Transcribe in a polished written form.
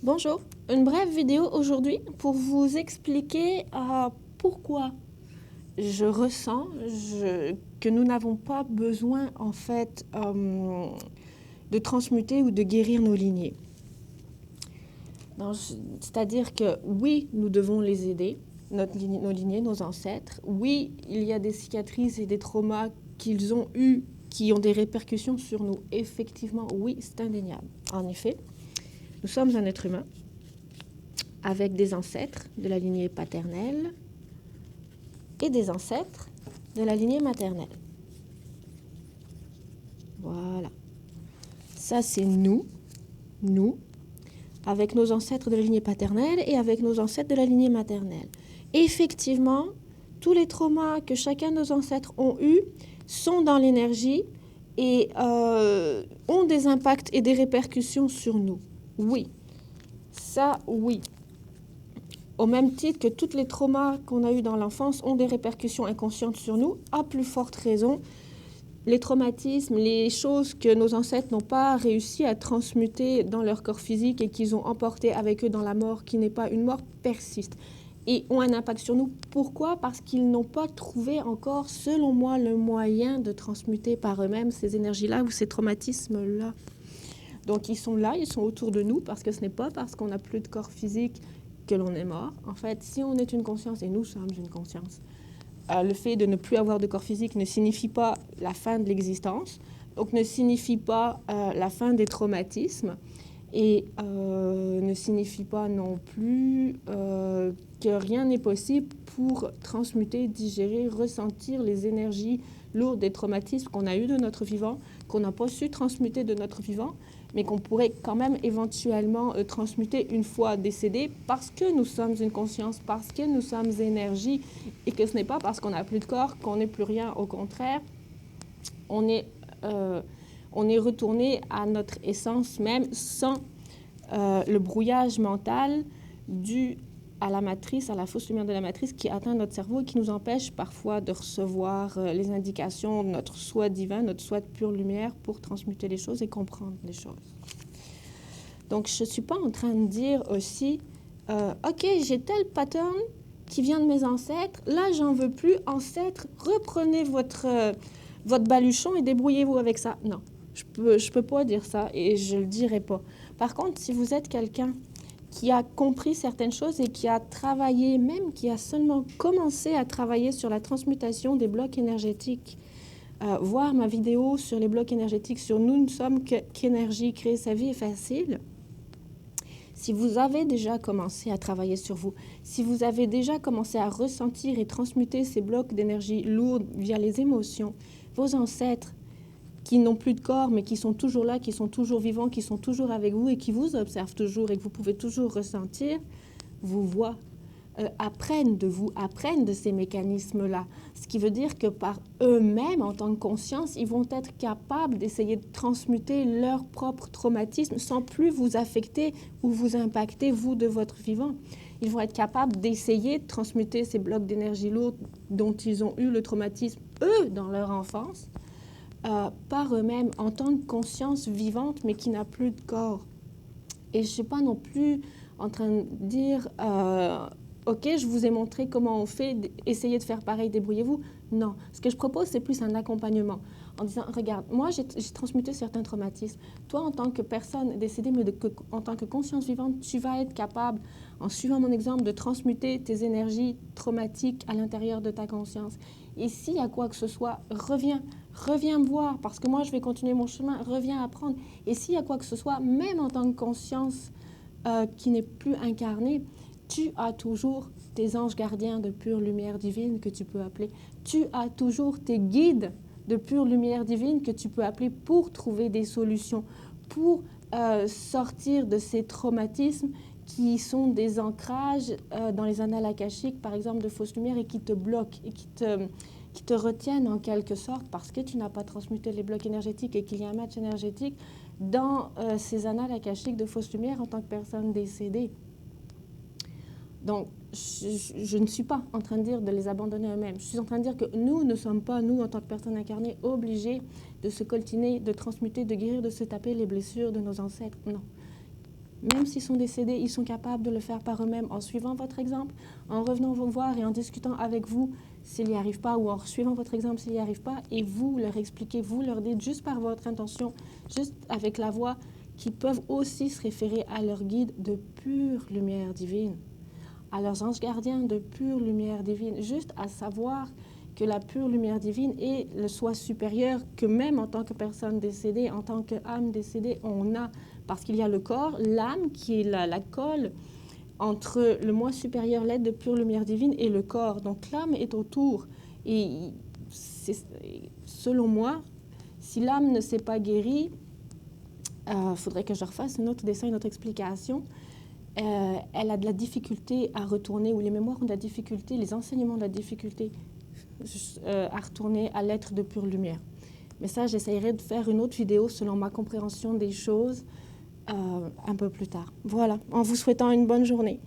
Bonjour, une brève vidéo aujourd'hui pour vous expliquer pourquoi je ressens que nous n'avons pas besoin en fait de transmuter ou de guérir nos lignées. C'est-à-dire que oui, nous devons les aider, nos lignées, nos ancêtres. Oui, il y a des cicatrices et des traumas qu'ils ont eus qui ont des répercussions sur nous. Effectivement, oui, c'est indéniable. En effet, nous sommes un être humain avec des ancêtres de la lignée paternelle et des ancêtres de la lignée maternelle. Voilà. Ça, c'est nous, avec nos ancêtres de la lignée paternelle et avec nos ancêtres de la lignée maternelle. Effectivement, tous les traumas que chacun de nos ancêtres ont eus sont dans l'énergie et ont des impacts et des répercussions sur nous. Oui, ça, oui. Au même titre que tous les traumas qu'on a eus dans l'enfance ont des répercussions inconscientes sur nous, à plus forte raison, les traumatismes, les choses que nos ancêtres n'ont pas réussi à transmuter dans leur corps physique et qu'ils ont emporté avec eux dans la mort, qui n'est pas une mort, persistent et ont un impact sur nous. Pourquoi? Parce qu'ils n'ont pas trouvé encore, selon moi, le moyen de transmuter par eux-mêmes ces énergies-là ou ces traumatismes-là. Donc ils sont là, ils sont autour de nous, parce que ce n'est pas parce qu'on n'a plus de corps physique que l'on est mort. En fait, si on est une conscience, et nous sommes une conscience, le fait de ne plus avoir de corps physique ne signifie pas la fin de l'existence, donc ne signifie pas la fin des traumatismes, et ne signifie pas non plus que rien n'est possible pour transmuter, digérer, ressentir les énergies lourdes des traumatismes qu'on a eus de notre vivant, qu'on n'a pas su transmuter de notre vivant, mais qu'on pourrait quand même éventuellement transmuter une fois décédé, parce que nous sommes une conscience, parce que nous sommes énergie, et que ce n'est pas parce qu'on n'a plus de corps qu'on n'est plus rien. Au contraire, on est retourné à notre essence même sans le brouillage mental dû à la matrice, à la fausse lumière de la matrice qui atteint notre cerveau et qui nous empêche parfois de recevoir les indications de notre soi divin, notre soi de pure lumière pour transmuter les choses et comprendre les choses. Donc, je ne suis pas en train de dire aussi, OK, j'ai tel pattern qui vient de mes ancêtres, là, j'en veux plus, ancêtres, reprenez votre baluchon et débrouillez-vous avec ça. Non, je peux pas dire ça et je le dirai pas. Par contre, si vous êtes quelqu'un qui a compris certaines choses et qui a travaillé, même qui a seulement commencé à travailler sur la transmutation des blocs énergétiques, voir ma vidéo sur les blocs énergétiques, sur nous ne sommes qu'énergie, créer sa vie est facile. Si vous avez déjà commencé à travailler sur vous, si vous avez déjà commencé à ressentir et transmuter ces blocs d'énergie lourds via les émotions, vos ancêtres qui n'ont plus de corps, mais qui sont toujours là, qui sont toujours vivants, qui sont toujours avec vous et qui vous observent toujours et que vous pouvez toujours ressentir, vous voient, apprennent de vous, apprennent de ces mécanismes-là. Ce qui veut dire que par eux-mêmes, en tant que conscience, ils vont être capables d'essayer de transmuter leur propre traumatisme sans plus vous affecter ou vous impacter, vous, de votre vivant. Ils vont être capables d'essayer de transmuter ces blocs d'énergie lourde dont ils ont eu le traumatisme, eux, dans leur enfance, par eux-mêmes, en tant que conscience vivante, mais qui n'a plus de corps. Et je ne suis pas non plus en train de dire OK, je vous ai montré comment on fait, essayez de faire pareil, débrouillez-vous. Non, ce que je propose, c'est plus un accompagnement. En disant, regarde, moi, j'ai transmuté certains traumatismes. Toi, en tant que personne décédée, mais en tant que conscience vivante, tu vas être capable, en suivant mon exemple, de transmuter tes énergies traumatiques à l'intérieur de ta conscience. Et s'il y a quoi que ce soit, reviens me voir, parce que moi, je vais continuer mon chemin, reviens apprendre. Et s'il y a quoi que ce soit, même en tant que conscience qui n'est plus incarnée, tu as toujours tes anges gardiens de pure lumière divine que tu peux appeler. Tu as toujours tes guides de pure lumière divine que tu peux appeler pour trouver des solutions, pour sortir de ces traumatismes qui sont des ancrages dans les annales akashiques, par exemple, de fausse lumière, et qui te bloquent et qui te retiennent en quelque sorte parce que tu n'as pas transmuté les blocs énergétiques et qu'il y a un match énergétique dans ces annales akashiques de fausse lumière en tant que personne décédée. Donc, je ne suis pas en train de dire de les abandonner eux-mêmes. Je suis en train de dire que nous ne sommes pas, nous, en tant que personnes incarnées, obligés de se coltiner, de transmuter, de guérir, de se taper les blessures de nos ancêtres. Non. même s'ils sont décédés, ils sont capables de le faire par eux-mêmes en suivant votre exemple, en revenant vous voir et en discutant avec vous s'ils n'y arrivent pas, ou en suivant votre exemple s'ils n'y arrivent pas, et vous leur expliquez, vous leur dites juste par votre intention, juste avec la voix, qu'ils peuvent aussi se référer à leur guide de pure lumière divine, à leurs anges gardiens de pure lumière divine, juste à savoir que la pure lumière divine est le soi supérieur que même en tant que personne décédée, en tant qu'âme décédée, on a. Parce qu'il y a le corps, l'âme qui est la colle entre le moi supérieur, l'être de pure lumière divine, et le corps. Donc l'âme est autour. Et selon moi, si l'âme ne s'est pas guérie, faudrait que je refasse un autre dessin, une autre explication. Elle a de la difficulté à retourner, ou les mémoires ont de la difficulté, les enseignements ont de la difficulté à retourner à l'être de pure lumière. Mais ça, j'essaierai de faire une autre vidéo selon ma compréhension des choses un peu plus tard. Voilà, en vous souhaitant une bonne journée.